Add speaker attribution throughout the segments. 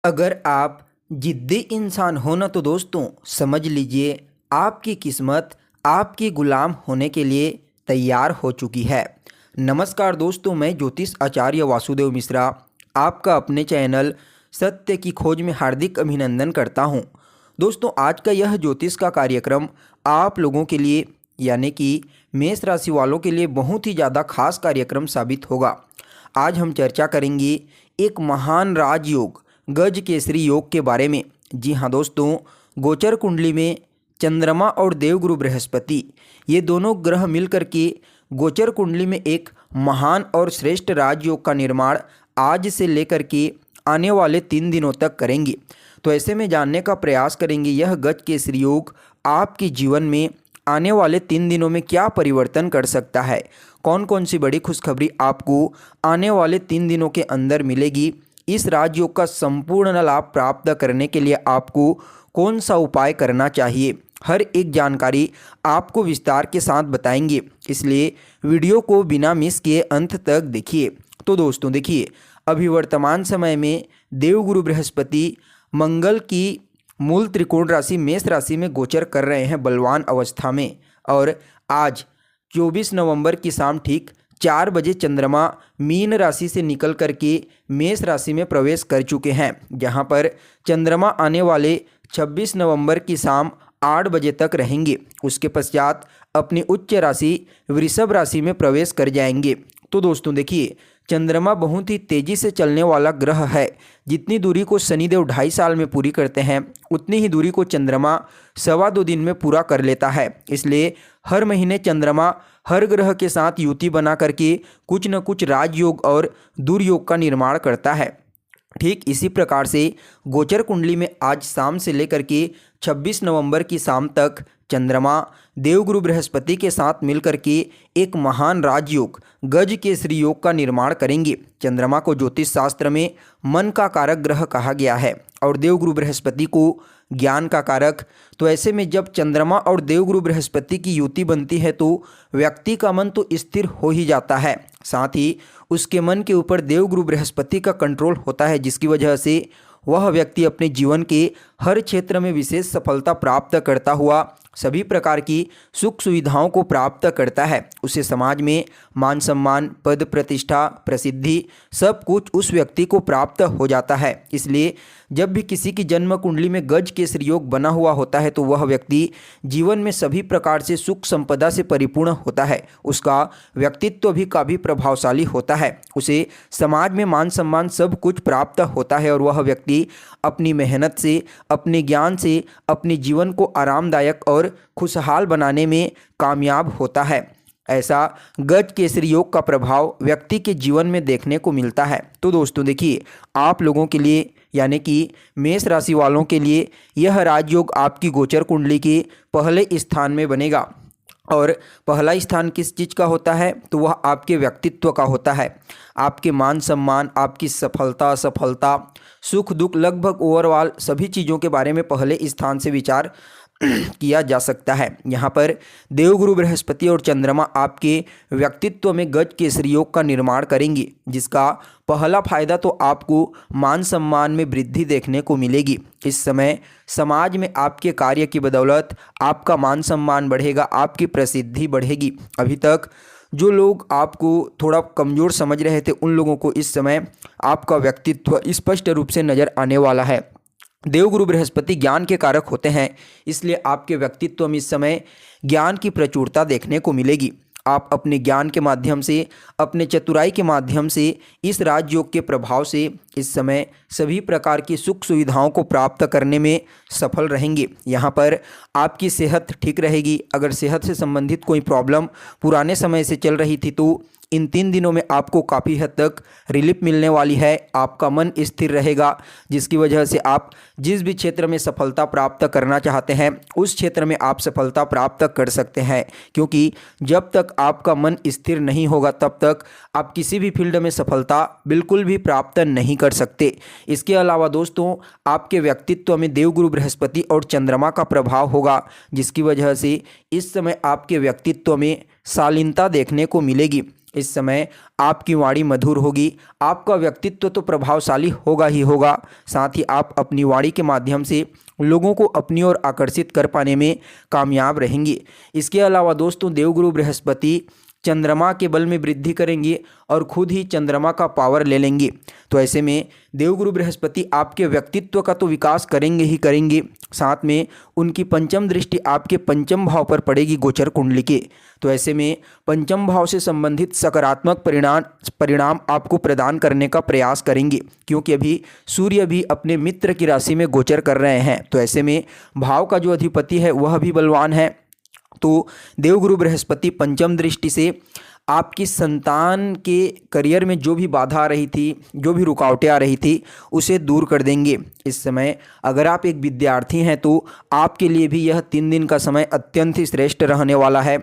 Speaker 1: अगर आप जिद्दी इंसान हो ना तो दोस्तों समझ लीजिए आपकी किस्मत आपकी गुलाम होने के लिए तैयार हो चुकी है। नमस्कार दोस्तों, मैं ज्योतिष आचार्य वासुदेव मिश्रा आपका अपने चैनल सत्य की खोज में हार्दिक अभिनंदन करता हूं। दोस्तों, आज का यह ज्योतिष का कार्यक्रम आप लोगों के लिए यानी कि मेष राशि वालों के लिए बहुत ही ज़्यादा खास कार्यक्रम साबित होगा। आज हम चर्चा करेंगे एक महान राजयोग गज केसरी योग के बारे में। जी हाँ दोस्तों, गोचर कुंडली में चंद्रमा और देवगुरु बृहस्पति ये दोनों ग्रह मिलकर के गोचर कुंडली में एक महान और श्रेष्ठ राजयोग का निर्माण आज से लेकर के आने वाले 3 दिनों तक करेंगे। तो ऐसे में जानने का प्रयास करेंगे यह गज केसरी योग आपके जीवन में आने वाले 3 दिनों में क्या परिवर्तन कर सकता है, कौन कौन सी बड़ी खुशखबरी आपको आने वाले 3 दिनों के अंदर मिलेगी। इस राजयोग का संपूर्ण लाभ प्राप्त करने के लिए आपको कौन सा उपाय करना चाहिए, हर एक जानकारी आपको विस्तार के साथ बताएंगे, इसलिए वीडियो को बिना मिस किए अंत तक देखिए। तो दोस्तों देखिए, अभी वर्तमान समय में देवगुरु बृहस्पति मंगल की मूल त्रिकोण राशि मेष राशि में गोचर कर रहे हैं बलवान अवस्था में, और आज 24 नवंबर की शाम ठीक 4 बजे चंद्रमा मीन राशि से निकल करके मेष राशि में प्रवेश कर चुके हैं, जहां पर चंद्रमा आने वाले 26 नवंबर की शाम 8 बजे तक रहेंगे। उसके पश्चात अपनी उच्च राशि वृषभ राशि में प्रवेश कर जाएंगे। तो दोस्तों देखिए, चंद्रमा बहुत ही तेजी से चलने वाला ग्रह है। जितनी दूरी को शनिदेव 2.5 साल में पूरी करते हैं, उतनी ही दूरी को चंद्रमा 2.25 दिन में पूरा कर लेता है। इसलिए हर महीने चंद्रमा हर ग्रह के साथ युति बना करके कुछ न कुछ राजयोग और दुर्योग का निर्माण करता है। ठीक इसी प्रकार से गोचर कुंडली में आज शाम से लेकर के 26 नवंबर की शाम तक चंद्रमा देवगुरु बृहस्पति के साथ मिलकर के एक महान राजयोग गज केसरी योग का निर्माण करेंगे। चंद्रमा को ज्योतिष शास्त्र में मन का कारक ग्रह कहा गया है और देवगुरु बृहस्पति को ज्ञान का कारक। तो ऐसे में जब चंद्रमा और देवगुरु बृहस्पति की युति बनती है तो व्यक्ति का मन तो स्थिर हो ही जाता है, साथ ही उसके मन के ऊपर देवगुरु बृहस्पति का कंट्रोल होता है, जिसकी वजह से वह व्यक्ति अपने जीवन के हर क्षेत्र में विशेष सफलता प्राप्त करता हुआ सभी प्रकार की सुख सुविधाओं को प्राप्त करता है। उसे समाज में मान सम्मान, पद प्रतिष्ठा, प्रसिद्धि सब कुछ उस व्यक्ति को प्राप्त हो जाता है। इसलिए जब भी किसी की जन्म कुंडली में गज केसरी योग बना हुआ होता है तो वह व्यक्ति जीवन में सभी प्रकार से सुख संपदा से परिपूर्ण होता है। उसका व्यक्तित्व भी काफ़ी प्रभावशाली होता है, उसे समाज में मान सम्मान सब कुछ प्राप्त होता है और वह व्यक्ति अपनी मेहनत से, अपने ज्ञान से अपने जीवन को आरामदायक और खुशहाल बनाने में कामयाब होता है। ऐसा गज केसरी योग का प्रभाव व्यक्ति के जीवन में देखने को मिलता है। तो दोस्तों देखिए, आप लोगों के लिए यानी कि मेष राशि वालों के लिए यह राजयोग आपकी गोचर कुंडली के पहले स्थान में बनेगा। और पहला स्थान किस चीज़ का होता है तो वह आपके व्यक्तित्व का होता है। आपके मान सम्मान, आपकी सफलता असफलता, सुख दुख, लगभग ओवरऑल सभी चीज़ों के बारे में पहले स्थान से विचार किया जा सकता है। यहाँ पर देवगुरु बृहस्पति और चंद्रमा आपके व्यक्तित्व में गज केसरी योग का निर्माण करेंगे, जिसका पहला फायदा तो आपको मान सम्मान में वृद्धि देखने को मिलेगी। इस समय समाज में आपके कार्य की बदौलत आपका मान सम्मान बढ़ेगा, आपकी प्रसिद्धि बढ़ेगी। अभी तक जो लोग आपको थोड़ा कमज़ोर समझ रहे थे उन लोगों को इस समय आपका व्यक्तित्व स्पष्ट रूप से नज़र आने वाला है। देवगुरु बृहस्पति ज्ञान के कारक होते हैं, इसलिए आपके व्यक्तित्व में इस समय ज्ञान की प्रचुरता देखने को मिलेगी। आप अपने ज्ञान के माध्यम से, अपने चतुराई के माध्यम से, इस राजयोग के प्रभाव से इस समय सभी प्रकार की सुख सुविधाओं को प्राप्त करने में सफल रहेंगे। यहाँ पर आपकी सेहत ठीक रहेगी। अगर सेहत से संबंधित कोई प्रॉब्लम पुराने समय से चल रही थी तो इन 3 दिनों में आपको काफ़ी हद तक रिलीफ मिलने वाली है। आपका मन स्थिर रहेगा, जिसकी वजह से आप जिस भी क्षेत्र में सफलता प्राप्त करना चाहते हैं उस क्षेत्र में आप सफलता प्राप्त कर सकते हैं, क्योंकि जब तक आपका मन स्थिर नहीं होगा तब तक आप किसी भी फील्ड में सफलता बिल्कुल भी प्राप्त नहीं कर सकते। इसके अलावा दोस्तों, आपके व्यक्तित्व में देवगुरु बृहस्पति और चंद्रमा का प्रभाव होगा, जिसकी वजह से इस समय आपके व्यक्तित्व में शालीनता देखने को मिलेगी। इस समय आपकी वाणी मधुर होगी, आपका व्यक्तित्व तो प्रभावशाली होगा ही होगा, साथ ही आप अपनी वाणी के माध्यम से लोगों को अपनी ओर आकर्षित कर पाने में कामयाब रहेंगे। इसके अलावा दोस्तों, देवगुरु बृहस्पति चंद्रमा के बल में वृद्धि करेंगे और खुद ही चंद्रमा का पावर ले लेंगे। तो ऐसे में देवगुरु बृहस्पति आपके व्यक्तित्व का तो विकास करेंगे ही करेंगे, साथ में उनकी पंचम दृष्टि आपके पंचम भाव पर पड़ेगी गोचर कुंडली के। तो ऐसे में पंचम भाव से संबंधित सकारात्मक परिणाम आपको प्रदान करने का प्रयास करेंगे, क्योंकि अभी सूर्य भी अपने मित्र की राशि में गोचर कर रहे हैं। तो ऐसे में भाव का जो अधिपति है वह भी बलवान है। तो देवगुरु बृहस्पति पंचम दृष्टि से आपकी संतान के करियर में जो भी बाधा आ रही थी, जो भी रुकावटें आ रही थी, उसे दूर कर देंगे। इस समय अगर आप एक विद्यार्थी हैं तो आपके लिए भी यह 3 दिन का समय अत्यंत ही श्रेष्ठ रहने वाला है।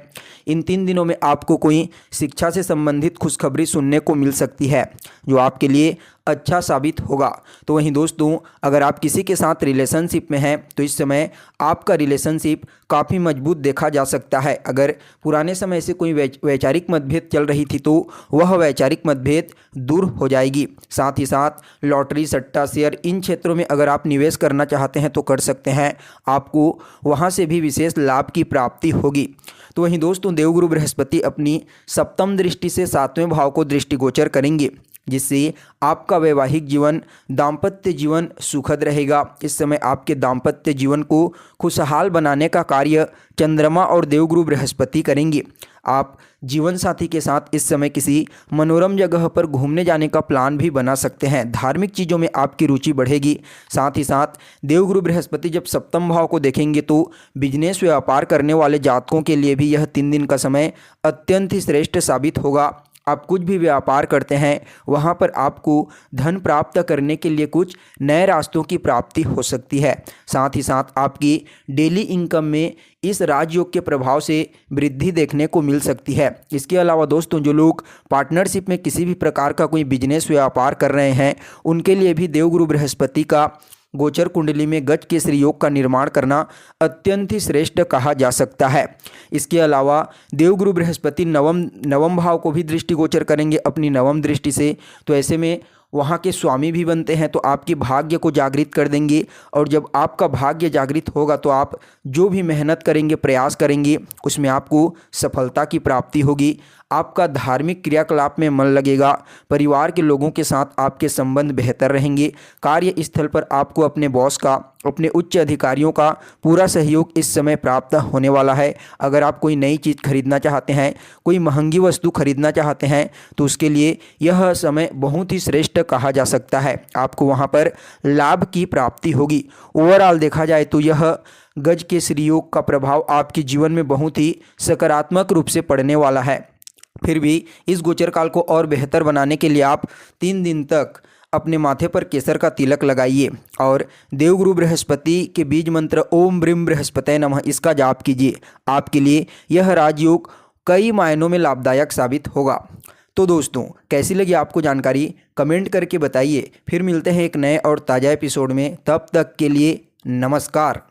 Speaker 1: इन 3 दिनों में आपको कोई शिक्षा से संबंधित खुशखबरी सुनने को मिल सकती है, जो आपके लिए अच्छा साबित होगा। तो वहीं दोस्तों, अगर आप किसी के साथ रिलेशनशिप में हैं तो इस समय आपका रिलेशनशिप काफ़ी मजबूत देखा जा सकता है। अगर पुराने समय से कोई वैचारिक मतभेद चल रही थी तो वह वैचारिक मतभेद दूर हो जाएगी। साथ ही साथ लॉटरी, सट्टा, शेयर, इन क्षेत्रों में अगर आप निवेश करना चाहते हैं तो कर सकते हैं, आपको वहां से भी विशेष लाभ की प्राप्ति होगी। तो वहीं दोस्तों, देवगुरु बृहस्पति अपनी सप्तम दृष्टि से 7वें भाव को दृष्टिगोचर करेंगे, जिससे आपका वैवाहिक जीवन, दाम्पत्य जीवन सुखद रहेगा। इस समय आपके दाम्पत्य जीवन को खुशहाल बनाने का कार्य चंद्रमा और देवगुरु बृहस्पति करेंगे। आप जीवन साथी के साथ इस समय किसी मनोरम जगह पर घूमने जाने का प्लान भी बना सकते हैं। धार्मिक चीज़ों में आपकी रुचि बढ़ेगी। साथ ही साथ देवगुरु बृहस्पति जब सप्तम भाव को देखेंगे तो बिजनेस, व्यापार करने वाले जातकों के लिए भी यह 3 दिन का समय अत्यंत ही श्रेष्ठ साबित होगा। आप कुछ भी व्यापार करते हैं वहाँ पर आपको धन प्राप्त करने के लिए कुछ नए रास्तों की प्राप्ति हो सकती है। साथ ही साथ आपकी डेली इनकम में इस राजयोग के प्रभाव से वृद्धि देखने को मिल सकती है। इसके अलावा दोस्तों, जो लोग पार्टनरशिप में किसी भी प्रकार का कोई बिजनेस, व्यापार कर रहे हैं, उनके लिए भी देवगुरु बृहस्पति का गोचर कुंडली में गज केसरी योग का निर्माण करना अत्यंत ही श्रेष्ठ कहा जा सकता है। इसके अलावा देवगुरु बृहस्पति नवम भाव को भी दृष्टिगोचर करेंगे अपनी नवम दृष्टि से। तो ऐसे में वहाँ के स्वामी भी बनते हैं, तो आपके भाग्य को जागृत कर देंगे। और जब आपका भाग्य जागृत होगा तो आप जो भी मेहनत करेंगे, प्रयास करेंगे, उसमें आपको सफलता की प्राप्ति होगी। आपका धार्मिक क्रियाकलाप में मन लगेगा। परिवार के लोगों के साथ आपके संबंध बेहतर रहेंगे। कार्यस्थल पर आपको अपने बॉस का, अपने उच्च अधिकारियों का पूरा सहयोग इस समय प्राप्त होने वाला है। अगर आप कोई नई चीज़ खरीदना चाहते हैं, कोई महंगी वस्तु खरीदना चाहते हैं, तो उसके लिए यह समय बहुत ही श्रेष्ठ कहा जा सकता है। आपको वहां पर लाभ की प्राप्ति होगी। ओवरऑल देखा जाए तो यह गज केसरी योग का प्रभाव आपके जीवन में बहुत ही सकारात्मक रूप से पड़ने वाला है। फिर भी इस गोचर काल को और बेहतर बनाने के लिए आप 3 दिन तक अपने माथे पर केसर का तिलक लगाइए और देवगुरु बृहस्पति के बीज मंत्र ओम ब्रीम बृहस्पतये नमः इसका जाप कीजिए। आपके लिए यह राजयोग कई मायनों में लाभदायक साबित होगा। तो दोस्तों, कैसी लगी आपको जानकारी, कमेंट करके बताइए। फिर मिलते हैं एक नए और ताज़ा एपिसोड में। तब तक के लिए नमस्कार।